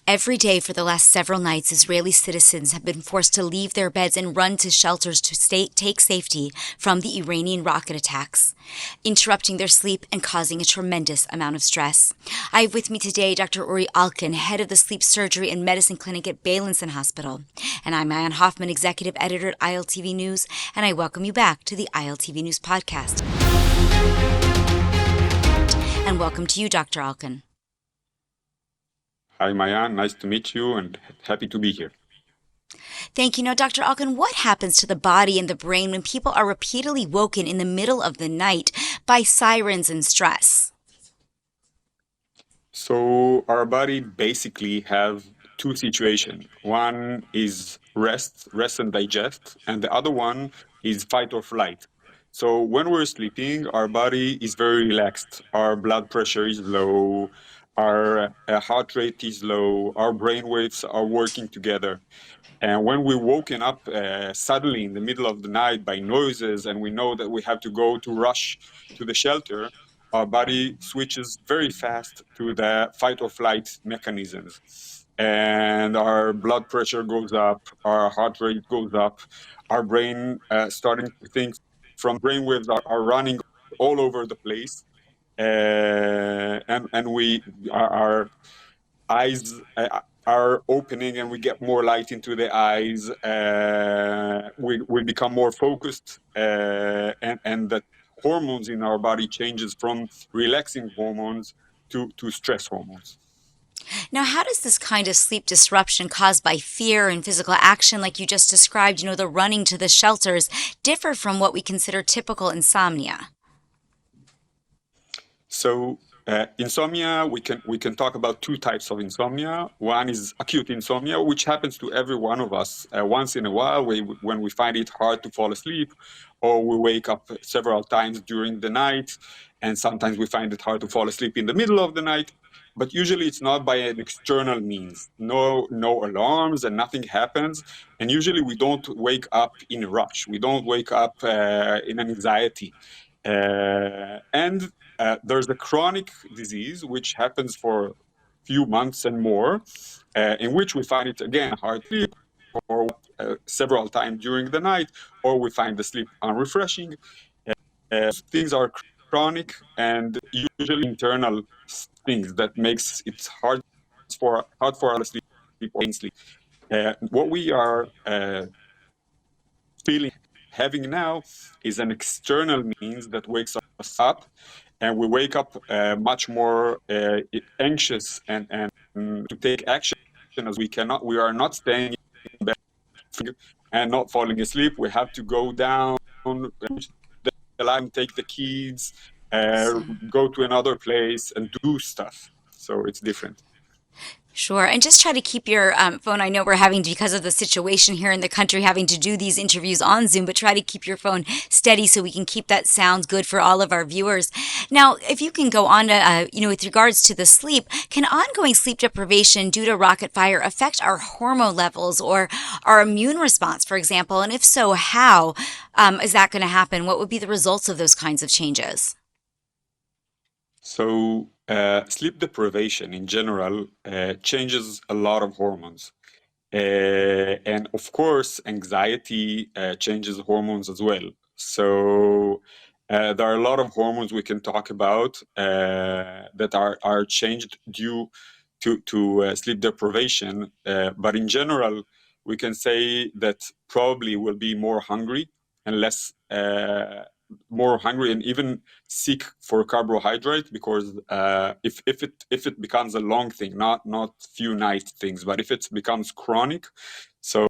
Every day for the last several nights, Israeli citizens have been forced to leave their beds and run to shelters to take safety from the Iranian rocket attacks, interrupting their sleep and causing a tremendous amount of stress. I have with me today Dr. Uri Alkan, head of the Sleep Surgery and Medicine Clinic at Beilinson Hospital. And I'm Maayan Hoffman, Executive Editor at ILTV News, and I welcome you back to the ILTV News Podcast. And welcome to you, Dr. Alkan. Hi, Maayan. Nice to meet you and happy to be here. Thank you. Now, Dr. Alkan, what happens to the body and the brain when people are repeatedly woken in the middle of the night by sirens and stress? So our body basically have two situations. One is rest and digest, and the other one is fight or flight. So when we're sleeping, our body is very relaxed. Our blood pressure is low, our heart rate is low, our brain waves are working together. And when we're woken up suddenly in the middle of the night by noises, and we know that we have to go to rush to the shelter, our body switches very fast to the fight or flight mechanisms. And our blood pressure goes up, our heart rate goes up, our brain starting to think from brainwaves are running all over the place. And our eyes are opening and we get more light into the eyes. We become more focused, and the hormones in our body changes from relaxing hormones to stress hormones. Now, how does this kind of sleep disruption caused by fear and physical action, like you just described, the running to the shelters, differ from what we consider typical insomnia? So insomnia, we can talk about two types of insomnia. One is acute insomnia, which happens to every one of us once in a while, when we find it hard to fall asleep, or we wake up several times during the night, and sometimes we find it hard to fall asleep in the middle of the night. But usually it's not by an external means. No alarms and nothing happens. And usually we don't wake up in a rush. We don't wake up in an anxiety. And there's a chronic disease which happens for a few months and more, in which we find it again hard to sleep, or several times during the night, or we find the sleep unrefreshing. Things are chronic and usually internal things that makes it hard for us to sleep or sleep. What we are having now is an external means that wakes us up, and we wake up much more anxious and to take action, as we are not staying in bed and not falling asleep. We have to go down, the line, take the keys, go to another place and do stuff. So it's different. Sure. And just try to keep your phone. I know we're having, because of the situation here in the country, having to do these interviews on Zoom, but try to keep your phone steady so we can keep that sound good for all of our viewers. Now, if you can go on to, with regards to the sleep, can ongoing sleep deprivation due to rocket fire affect our hormone levels or our immune response, for example? And if so, how is that going to happen? What would be the results of those kinds of changes? So sleep deprivation in general changes a lot of hormones. And of course, anxiety changes hormones as well. So there are a lot of hormones we can talk about that are changed due to sleep deprivation. But in general, we can say that probably will be more hungry and less more hungry and even seek for carbohydrate, because if it becomes a long thing, not few night things, but if it becomes chronic, so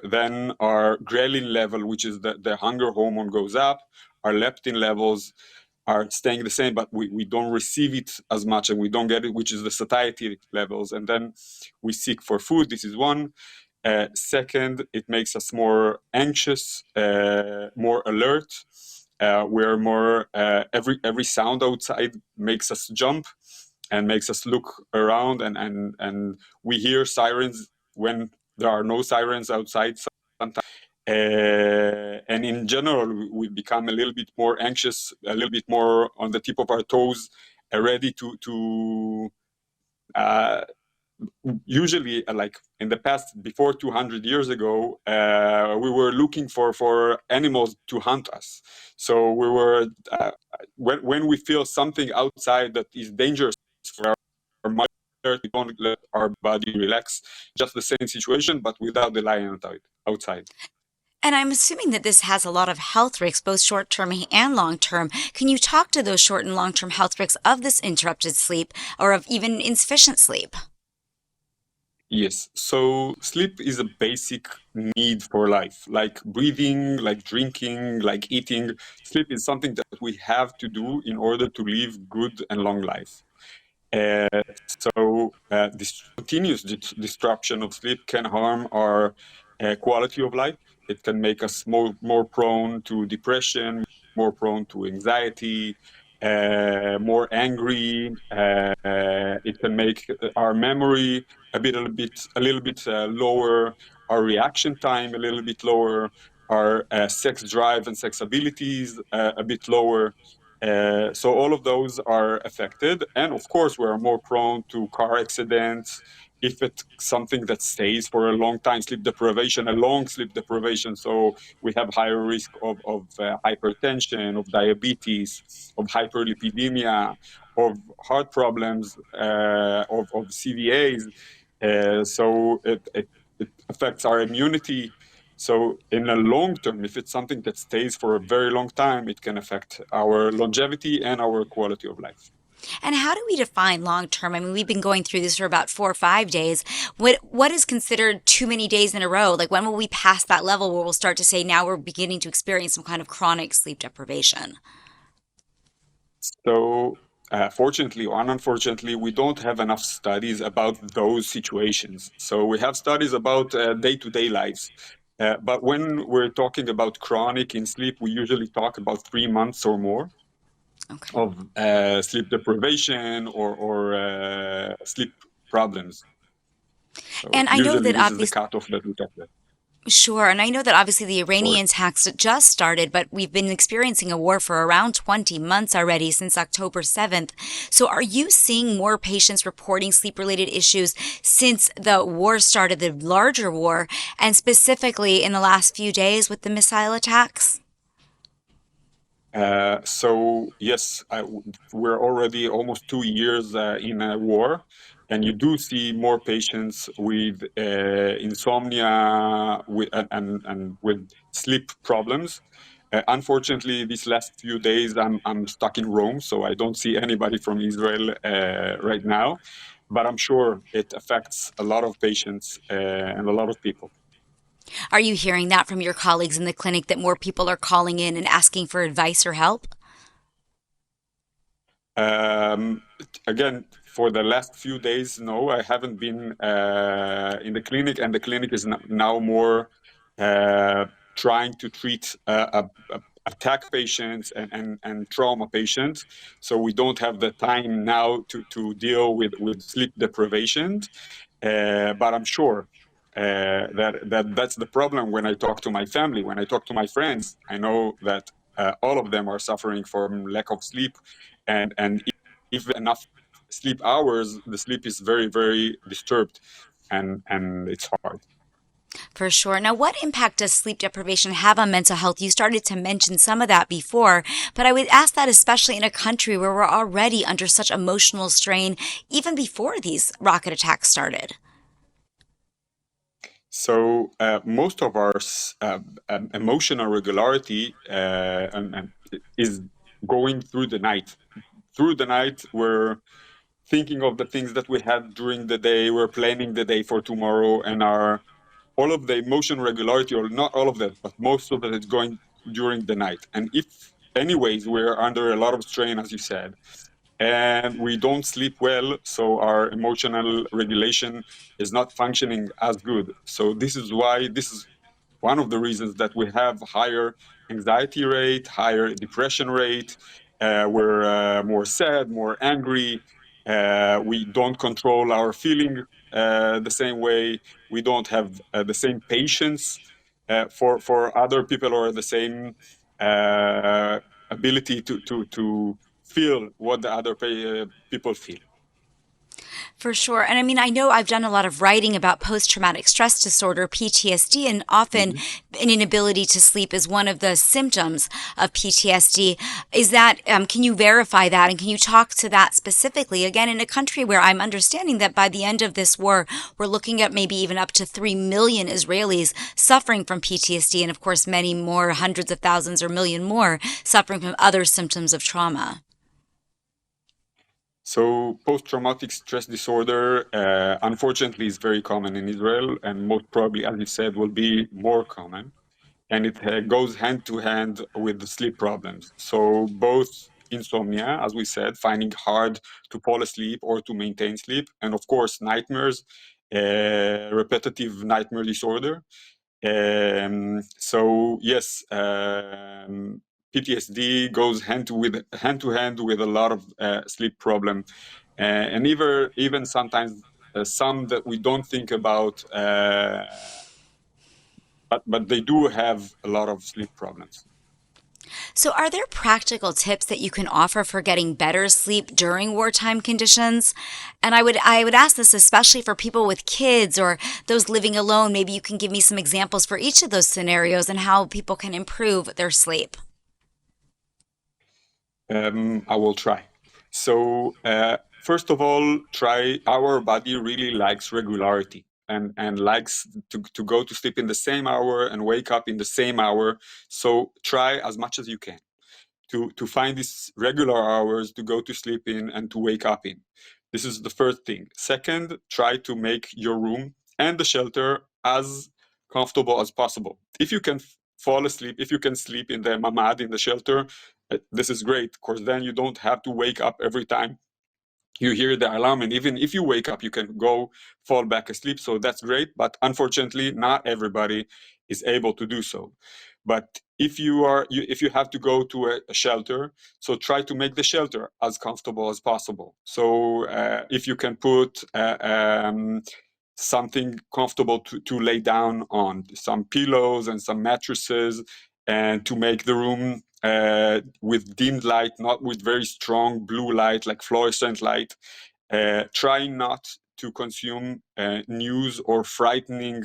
then our ghrelin level, which is the hunger hormone, goes up. Our leptin levels are staying the same, but we don't receive it as much and we don't get it, which is the satiety levels. And then we seek for food. This is one. Second, it makes us more anxious, more alert. We're more every sound outside makes us jump and makes us look around, and we hear sirens when there are no sirens outside sometimes. And in general, we become a little bit more anxious, a little bit more on the tip of our toes, ready to usually, like in the past, before 200 years ago, we were looking for animals to hunt us. So we were when we feel something outside that is dangerous for our mother, we don't let our body relax. Just the same situation, but without the lion outside. And I'm assuming that this has a lot of health risks, both short term and long term. Can you talk to those short and long term health risks of this interrupted sleep or of even insufficient sleep? Yes. So sleep is a basic need for life, like breathing, like drinking, like eating. Sleep is something that we have to do in order to live good and long life. Uh, this continuous disruption of sleep can harm our quality of life. It can make us more prone to depression, more prone to anxiety, more angry. It can make our memory a little bit lower, our reaction time a little bit lower, our sex drive and sex abilities a bit lower. So all of those are affected. And of course, we're more prone to car accidents. If it's something that stays for a long time, sleep deprivation, a long sleep deprivation. So we have higher risk of hypertension, of diabetes, of hyperlipidemia, of heart problems, of CVAs. It affects our immunity. So in the long term, if it's something that stays for a very long time, it can affect our longevity and our quality of life. And how do we define long term? I mean, we've been going through this for about 4 or 5 days. What is considered too many days in a row? Like when will we pass that level where we'll start to say now we're beginning to experience some kind of chronic sleep deprivation? So fortunately or unfortunately, we don't have enough studies about those situations. So we have studies about day-to-day lives. But when we're talking about chronic in sleep, we usually talk about 3 months or more Okay. of sleep deprivation or sleep problems. So And I know usually that this is the obviously, cutoff that we talk about. sure. And I know that obviously the Sure. Iranians hacks just started, but we've been experiencing a war for around 20 months already since October 7th. So are you seeing more patients reporting sleep related issues since the war started, the larger war, and specifically in the last few days with the missile attacks? So yes, we're already almost 2 years in a war, and you do see more patients with insomnia and with sleep problems. Unfortunately, these last few days I'm stuck in Rome, so I don't see anybody from Israel right now. But I'm sure it affects a lot of patients and a lot of people. Are you hearing that from your colleagues in the clinic that more people are calling in and asking for advice or help? Um, Again, for the last few days, no, I haven't been in the clinic, and the clinic is now more uh, trying to treat attack patients and trauma patients. So we don't have the time now to deal with sleep deprivation. But I'm sure that's the problem when I talk to my family, when I talk to my friends. I know that all of them are suffering from lack of sleep, and if enough sleep hours, the sleep is very disturbed, and it's hard. For sure. Now, what impact does sleep deprivation have on mental health? You started to mention some of that before, but I would ask that especially in a country where we're already under such emotional strain, even before these rocket attacks started. So most of our emotional regularity is going through the night. Through the night, we're thinking of the things that we had during the day. We're planning the day for tomorrow, and our all of the emotion regularity, or not all of that, but most of it is going during the night. And if, anyways, we're under a lot of strain, as you said, and we don't sleep well, so our emotional regulation is not functioning as good. So this is one of the reasons that we have higher anxiety rate, higher depression rate. We're more sad, more angry. We don't control our feeling the same way. We don't have the same patience for other people, or the same uh, ability to feel what the other people feel. For sure. And I mean, I know I've done a lot of writing about post traumatic stress disorder, PTSD, and often Mhm. an inability to sleep is one of the symptoms of PTSD. Is that, can you verify that? And can you talk to that specifically? Again, in a country where I'm understanding that by the end of this war, we're looking at maybe even up to 3 million Israelis suffering from PTSD, and of course, many more, hundreds of thousands or million more, suffering from other symptoms of trauma. So post-traumatic stress disorder, unfortunately, is very common in Israel, and most probably, as you said, will be more common. And it goes hand to hand with the sleep problems. So both insomnia, as we said, finding hard to fall asleep or to maintain sleep, and of course nightmares, repetitive nightmare disorder. So yes, PTSD goes hand to hand with a lot of sleep problem, and even sometimes some that we don't think about, but they do have a lot of sleep problems. So, are there practical tips that you can offer for getting better sleep during wartime conditions? And I would ask this especially for people with kids or those living alone. Maybe you can give me some examples for each of those scenarios and how people can improve their sleep. I will try. So first of all, try. Our body really likes regularity and likes to go to sleep in the same hour and wake up in the same hour. So try as much as you can to find these regular hours to go to sleep in and to wake up in. This is the first thing. Second, try to make your room and the shelter as comfortable as possible. If you can fall asleep, if you can sleep in the mamad, in the shelter, this is great, because then you don't have to wake up every time you hear the alarm, and even if you wake up you can go fall back asleep, so that's great. But unfortunately not everybody is able to do so. But if you have to go to a shelter, so try to make the shelter as comfortable as possible. So if you can put something comfortable to lay down on, some pillows and some mattresses, and to make the room with dimmed light, not with very strong blue light like fluorescent light. Try not to consume news or frightening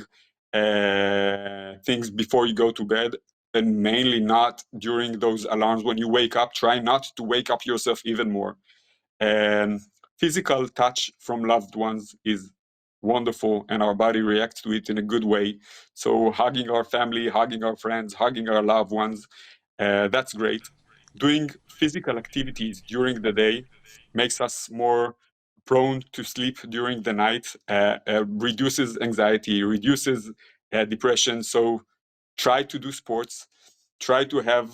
things before you go to bed, and mainly not during those alarms. When you wake up, try not to wake up yourself even more. And physical touch from loved ones is wonderful, and our body reacts to it in a good way. So hugging our family, hugging our friends, hugging our loved ones, that's great. Doing physical activities during the day makes us more prone to sleep during the night, reduces anxiety, reduces depression. So try to do sports, try to have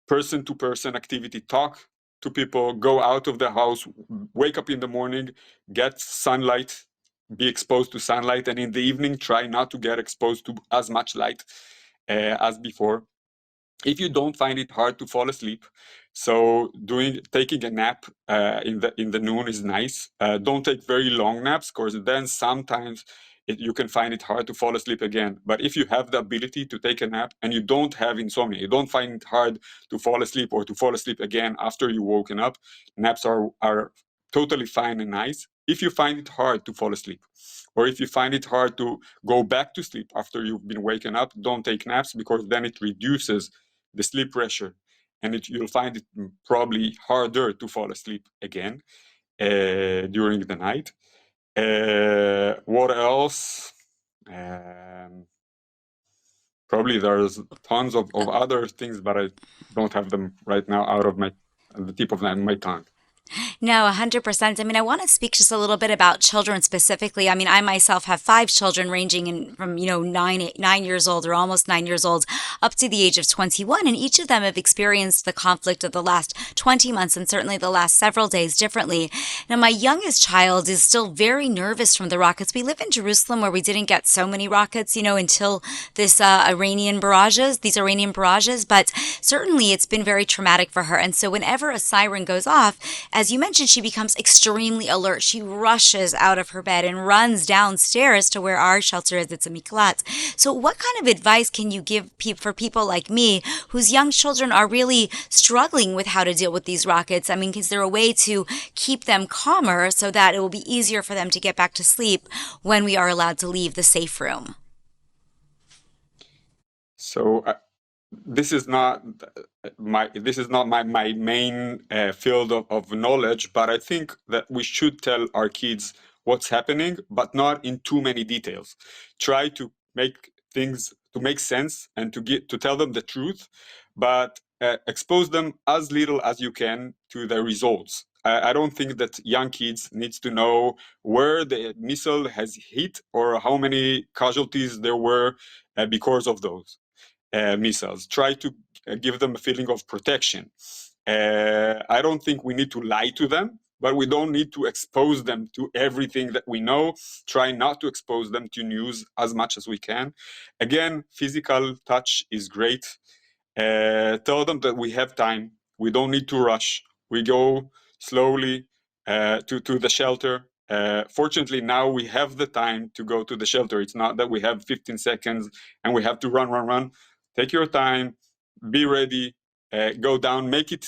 person-to-person activity, talk to people, go out of the house, wake up in the morning, get sunlight, be exposed to sunlight, and in the evening try not to get exposed to as much light as before. If you don't find it hard to fall asleep, so taking a nap in the noon is nice. Don't take very long naps, because then sometimes you can find it hard to fall asleep again. But if you have the ability to take a nap and you don't have insomnia, you don't find it hard to fall asleep or to fall asleep again after you woken up, naps are totally fine and nice. If you find it hard to fall asleep, or if you find it hard to go back to sleep after you've been waken up, don't take naps, because then it reduces the sleep pressure, and you'll find it probably harder to fall asleep again during the night. What else? Probably there's tons of other things, but I don't have them right now out of the tip of my tongue. No, 100%. I mean, I want to speak just a little bit about children specifically. I mean, I myself have five children ranging in from, 9 years old or almost 9 years old up to the age of 21. And each of them have experienced the conflict of the last 20 months and certainly the last several days differently. Now, my youngest child is still very nervous from the rockets. We live in Jerusalem where we didn't get so many rockets, until these Iranian barrages, but certainly it's been very traumatic for her. And so whenever a siren goes off, as you mentioned, she becomes extremely alert. She rushes out of her bed and runs downstairs to where our shelter is. It's a miklat. So, what kind of advice can you give for people like me whose young children are really struggling with how to deal with these rockets? I mean, is there a way to keep them calmer so that it will be easier for them to get back to sleep when we are allowed to leave the safe room? So this is not my main field of knowledge, but I think that we should tell our kids what's happening, but not in too many details. Try to make things to make sense and to tell them the truth, but expose them as little as you can to the results. I don't think that young kids needs to know where the missile has hit or how many casualties there were because of those missiles. Try to give them a feeling of protection. I don't think we need to lie to them, but we don't need to expose them to everything that we know. Try not to expose them to news as much as we can. Again, physical touch is great. Tell them that we have time. We don't need to rush. We go slowly to the shelter. Fortunately, now we have the time to go to the shelter. It's not that we have 15 seconds and we have to run. Take your time, be ready, go down, make it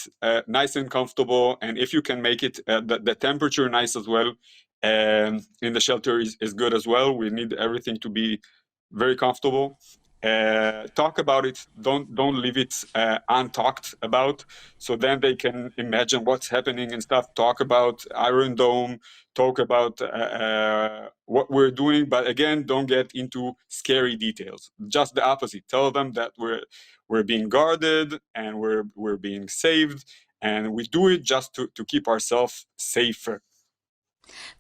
nice and comfortable. And if you can make it the temperature nice as well, in the shelter is good as well. We need everything to be very comfortable. Talk about it. Don't leave it untalked about. So then they can imagine what's happening and stuff. Talk about Iron Dome. Talk about what we're doing. But again, don't get into scary details. Just the opposite. Tell them that we're being guarded and we're being saved, and we do it just to keep ourselves safer.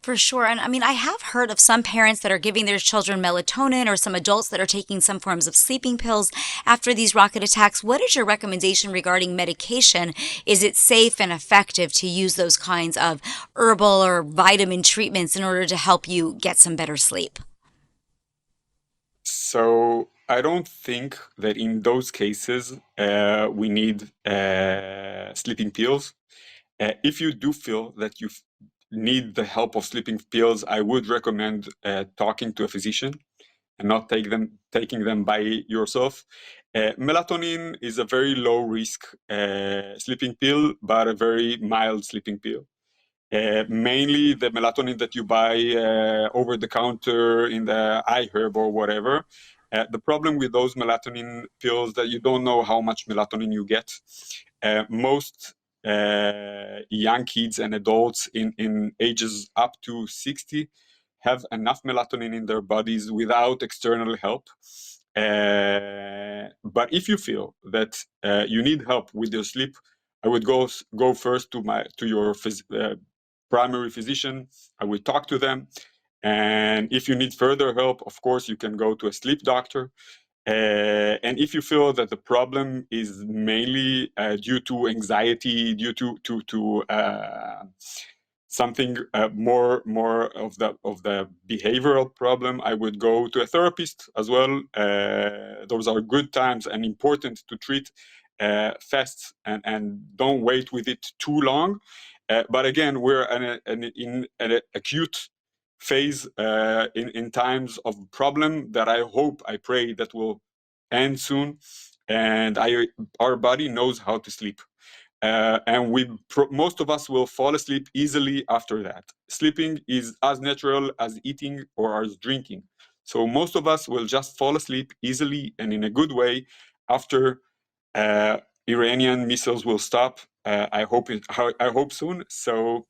For sure. And I mean, I have heard of some parents that are giving their children melatonin or some adults that are taking some forms of sleeping pills after these rocket attacks. What is your recommendation regarding medication? Is it safe and effective to use those kinds of herbal or vitamin treatments in order to help you get some better sleep? So I don't think that in those cases we need sleeping pills. If you do feel that you need the help of sleeping pills, I would recommend talking to a physician and not taking them by yourself. Melatonin is a very low risk sleeping pill, but a very mild sleeping pill. Mainly the melatonin that you buy over the counter in the iHerb or whatever. The problem with those melatonin pills that you don't know how much melatonin you get. Most young kids and adults in ages up to 60 have enough melatonin in their bodies without external help. But if you feel that you need help with your sleep, I would go first to your primary physician. I will talk to them. And if you need further help, of course, you can go to a sleep doctor. And if you feel that the problem is mainly due to anxiety, due to something more of the behavioral problem, I would go to a therapist as well. Those are good times and important to treat fast and don't wait with it too long. But again, we're in an acute phase in times of problem that I pray that will end soon, and our body knows how to sleep. And most of us will fall asleep easily after that. Sleeping is as natural as eating or as drinking. So most of us will just fall asleep easily and in a good way after uh, Iranian missiles will stop. I hope soon. So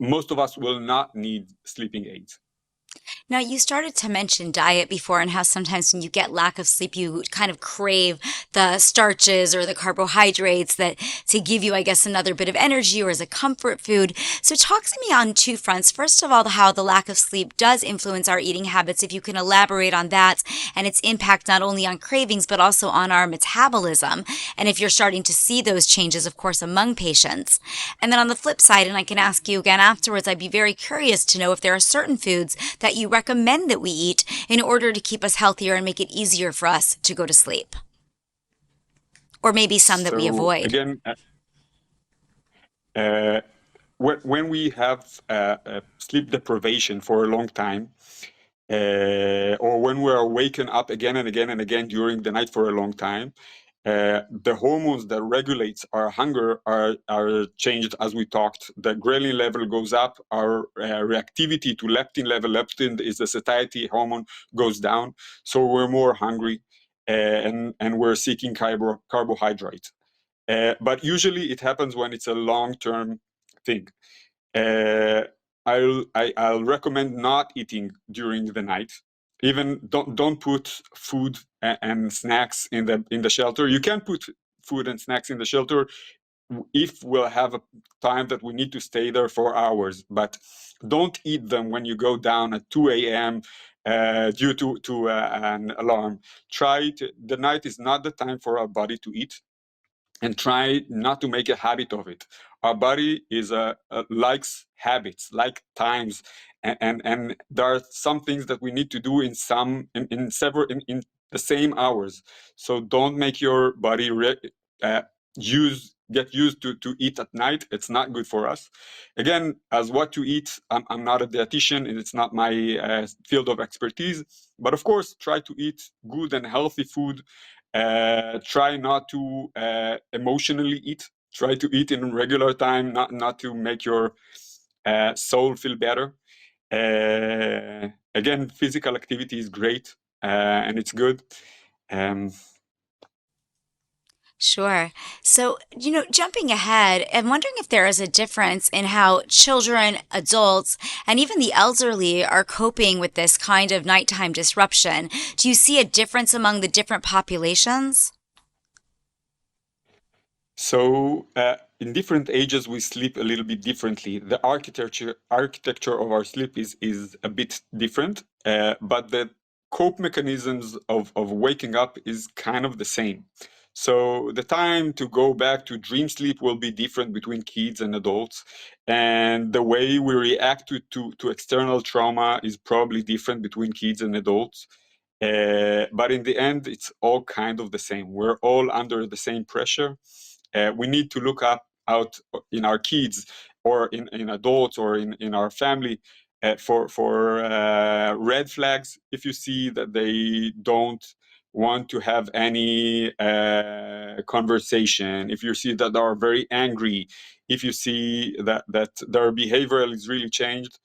most of us will not need sleeping aids. Now, you started to mention diet before and how sometimes when you get lack of sleep, you kind of crave the starches or the carbohydrates that to give you, I guess, another bit of energy or as a comfort food. So, talk to me on two fronts. First of all, how the lack of sleep does influence our eating habits, if you can elaborate on that and its impact not only on cravings, but also on our metabolism. And if you're starting to see those changes, of course, among patients. And then on the flip side, and I can ask you again afterwards, I'd be very curious to know if there are certain foods that you recommend that we eat in order to keep us healthier and make it easier for us to go to sleep, or maybe some that we So avoid. again, uh, when we have sleep deprivation for a long time, or when we are waken up again and again and again during the night for a long time, the hormones that regulates our hunger are changed, as we talked. The ghrelin level goes up, our reactivity to leptin is the satiety hormone, goes down, so we're more hungry, and we're seeking carbohydrates. But usually it happens when it's a long-term thing. Uh, I'll recommend not eating during the night. Even don't put food and snacks in the shelter. You can put food and snacks in the shelter if we'll have a time that we need to stay there for hours, but don't eat them when you go down at 2 a.m. Due to an alarm. The night is not the time for our body to eat, and try not to make a habit of it. Our body likes habits, like times, and there are some things that we need to do in the same hours. So don't make your body uh, get used to eat at night. It's not good for us. Again, as what to eat, I'm not a dietitian, and it's not my field of expertise. But of course, try to eat good and healthy food. Try not to emotionally eat. Try to eat in regular time, not to make your soul feel better. Again, physical activity is great, and it's good. Um, Sure. So, jumping ahead, I'm wondering if there is a difference in how children, adults, and even the elderly are coping with this kind of nighttime disruption. Do you see a difference among the different populations? So in different ages, we sleep a little bit differently. The architecture of our sleep is a bit different, but the cope mechanisms of waking up is kind of the same. So the time to go back to dream sleep will be different between kids and adults, and the way we react to external trauma is probably different between kids and adults. But in the end, it's all kind of the same. We're all under the same pressure. We need to look out in our kids, or in adults, or in our family, for red flags. If you see that they don't want to have any conversation, if you see that they are very angry, if you see that their behavior is really changed,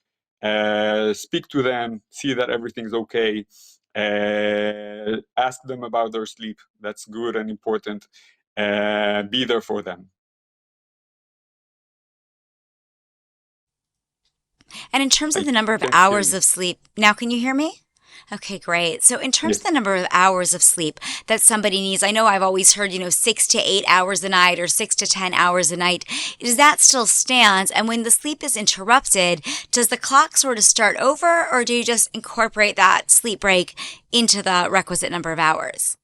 speak to them, see that everything's okay. Ask them about their sleep. That's good and important. Be there for them. And in terms of I the number of can't hear hours you. of sleep, now can you hear me? Okay, great. So, in terms of the Yes. number of hours of sleep that somebody needs, I know I've always heard, 6 to 8 hours a night or 6 to 10 hours a night. Does that still stand? And when the sleep is interrupted, does the clock sort of start over, or do you just incorporate that sleep break into the requisite number of hours?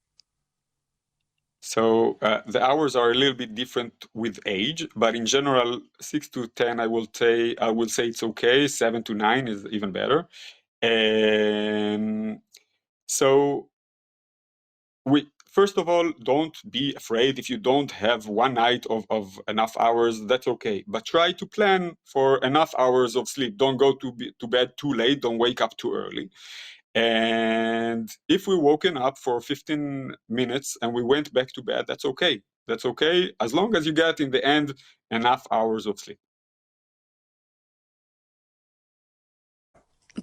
So the hours are a little bit different with age, but in general, 6 to 10, I will say it's okay. 7 to 9 is even better. Um, so we first of all, don't be afraid if you don't have one night of enough hours. That's okay, but try to plan for enough hours of sleep. Don't go to bed too late. Don't wake up too early. And if we woken up for 15 minutes and we went back to bed, that's okay. That's okay, as long as you get in the end enough hours of sleep.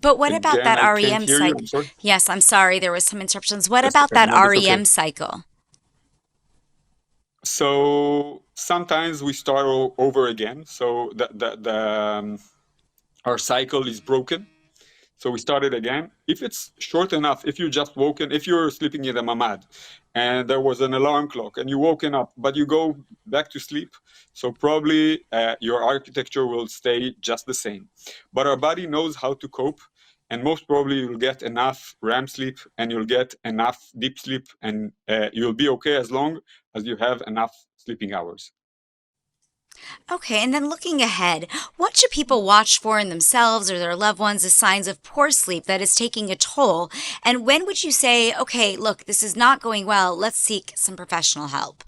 But what about Again, that I can't REM hear you. cycle? I'm sorry. Yes, I'm sorry, there was some interruptions. What That's, about that no, that's okay. REM cycle? So sometimes we start over again. So our cycle is broken. So we started again. If it's short enough, if you just woken, if you're sleeping in the mamad and there was an alarm clock and you woken up, but you go back to sleep, so probably your architecture will stay just the same. But our body knows how to cope, and most probably you'll get enough REM sleep and you'll get enough deep sleep, and you'll be okay as long as you have enough sleeping hours. Okay, and then looking ahead, what should people watch for in themselves or their loved ones as signs of poor sleep that is taking a toll? And when would you say, okay, look, this is not going well, let's seek some professional help?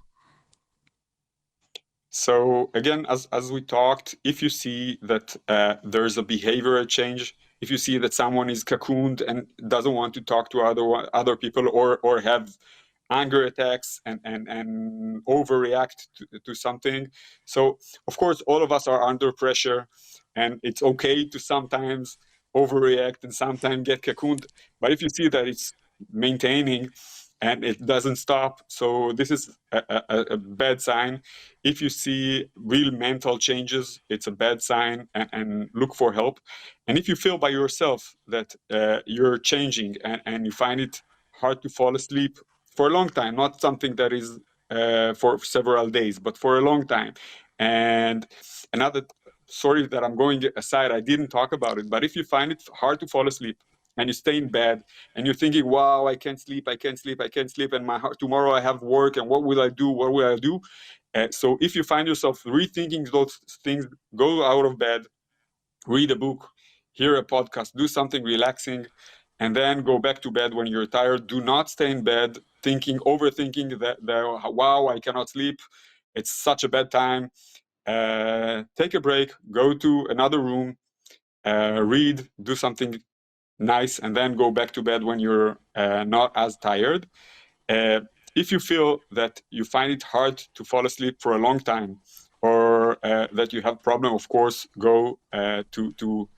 So again, as we talked, if you see that there's a behavioral change, if you see that someone is cocooned and doesn't want to talk to other people, or have anger attacks and overreact to something. So of course, all of us are under pressure, and it's okay to sometimes overreact and sometimes get cocooned. But if you see that it's maintaining and it doesn't stop, so this is a bad sign. If you see real mental changes, it's a bad sign, and look for help. And if you feel by yourself that you're changing, and you find it hard to fall asleep for a long time, not something that is for several days, but for a long time. And another, sorry that I'm going aside, I didn't talk about it, but if you find it hard to fall asleep and you stay in bed and you're thinking, wow, I can't sleep, I can't sleep, I can't sleep, and tomorrow I have work, and what will I do? What will I do? So if you find yourself rethinking those things, go out of bed, read a book, hear a podcast, do something relaxing, and then go back to bed when you're tired. Do not stay in bed overthinking that wow, I cannot sleep. It's such a bad time. Take a break, go to another room, read, do something nice, and then go back to bed when you're not as tired. Uh, if you feel that you find it hard to fall asleep for a long time, or that you have problem, of course, go to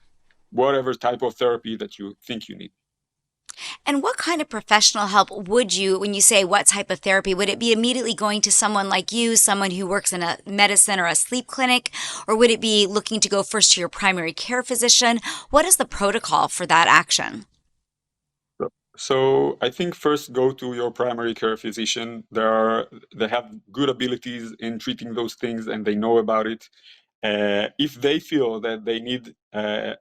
whatever type of therapy that you think you need. And what kind of professional help would you, when you say what type of therapy, would it be immediately going to someone like you, someone who works in a medicine or a sleep clinic, or would it be looking to go first to your primary care physician? What is the protocol for that action? So I think first go to your primary care physician. They have good abilities in treating those things, and they know about it. If they feel that they need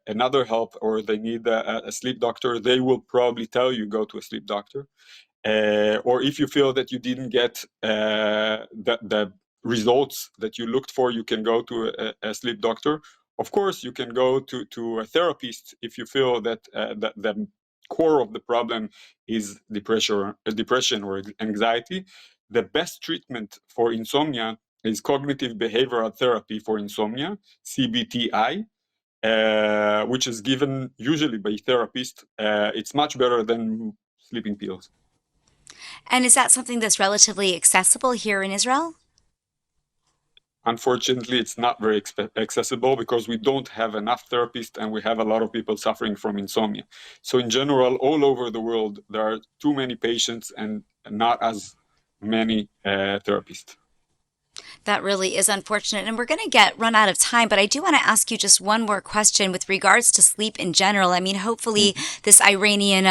another help, or they need a sleep doctor, they will probably tell you go to a sleep doctor. Or if you feel that you didn't get the results that you looked for, you can go to a sleep doctor. Of course, you can go to a therapist if you feel that the core of the problem is depression or anxiety. The best treatment for insomnia is cognitive behavioral therapy for insomnia, CBTI, which is given usually by therapists. It's much better than sleeping pills. And is that something that's relatively accessible here in Israel? Unfortunately, it's not very accessible because we don't have enough therapists, and we have a lot of people suffering from insomnia. So in general, all over the world, there are too many patients and not as many therapists. That really is unfortunate. And we're going to get run out of time, but I do want to ask you just one more question with regards to sleep in general. I mean, hopefully, Mhm. this Iranian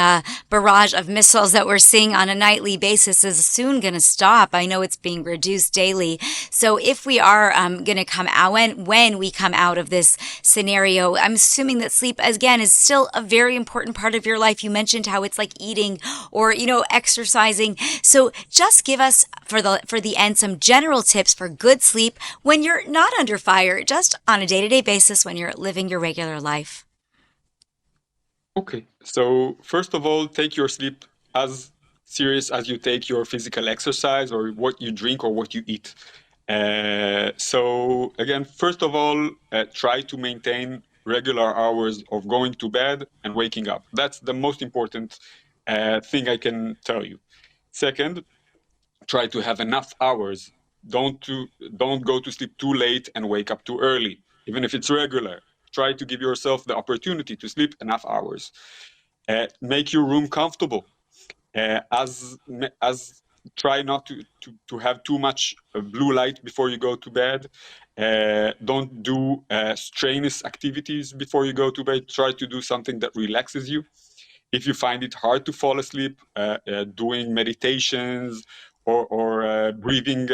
barrage of missiles that we're seeing on a nightly basis is soon going to stop. I know it's being reduced daily. So, if we are going to come out, when we come out of this scenario, I'm assuming that sleep, again, is still a very important part of your life. You mentioned how it's like eating or, exercising. So, just give us for the end some general tips for good sleep when you're not under fire, just on a day-to-day basis when you're living your regular life. Okay, so first of all, take your sleep as serious as you take your physical exercise or what you drink or what you eat. So again, first of all, try to maintain regular hours of going to bed and waking up. That's the most important thing I can tell you. Second, try to have enough hours. Don't go to sleep too late and wake up too early, even if it's regular. Try to give yourself the opportunity to sleep enough hours. Make your room comfortable. As Try not to have too much blue light before you go to bed. Don't do strenuous activities before you go to bed. Try to do something that relaxes you. If you find it hard to fall asleep, doing meditations or breathing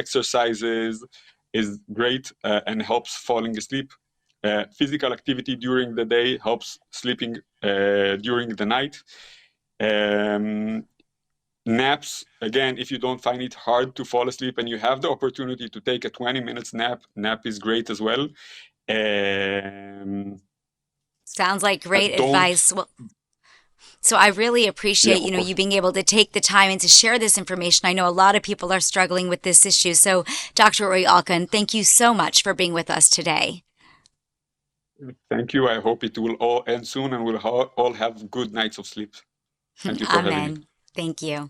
exercises is great and helps falling asleep. Physical activity during the day helps sleeping during the night. Um, Naps, again, if you don't find it hard to fall asleep and you have the opportunity to take a 20 minutes nap is great as well. Um, Sounds like great don't advice. Well, So I really Yeah, appreciate, of course. you being able to take the time and to share this information. I know a lot of people are struggling with this issue. So Dr. Uri Alkan, thank you so much for being with us today. Thank you. I hope it will all end soon and we'll all have good nights of sleep. Thank you for having me. Amen. Thank you.